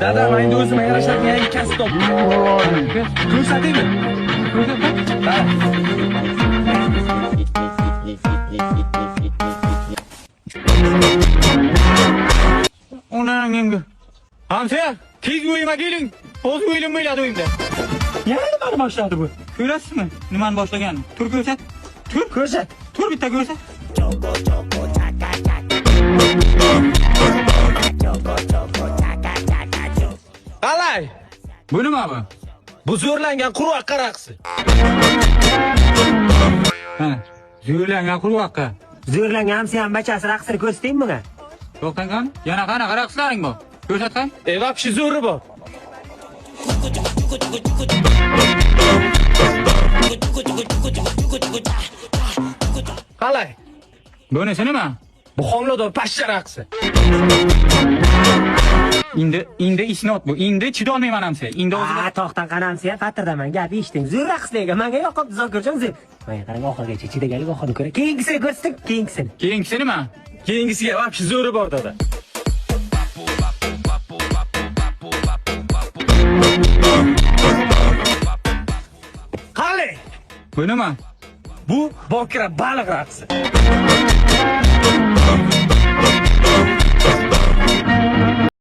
Dada, men endi o'zimga yarashadigan yangi kasb topdim. Ko'rsataymi? Onangga. Hamsa, tez uyuma keling. O'z uyim bo'ladi uyimda. Yana nimani boshladi bu? Ko'rasizmi? Nimani boshlagan? Tur ko'rsat. Tur ko'rsat. Tur bitta ko'rsat. Qalay? Bu nima bu? Bu zo'rlangan qurvaqqa raqsi. Ha, zo'rlangan qurvaqqa. Zo'rlangan hamsa ham bachasi raqsini ko'rsataymi bunga? To'xtang qani? Yana qanaqa raqslaring bor? Ko'rsatqan? Vobshe zo'ri bor. Qalay? Bunisi nima? Bu homilador pashsha raqsi. Endi isnot bu. Endi chidolmayman hamsa. Endi o'zim to'xtan qanamsa, fatirdaman, gap eshiting. Zo'r raqsdagi menga yoqibdi Zokirjon zo'r. Menga qarang, oxirigacha chidagalik oxirni ko'ra. Keyingisini ko'rsating, keyingisini. Keyingisi nima? Keyingisiga vobshe zo'ri bor dada. Qalay? Bu nima? Bu bokira baliq raqsi.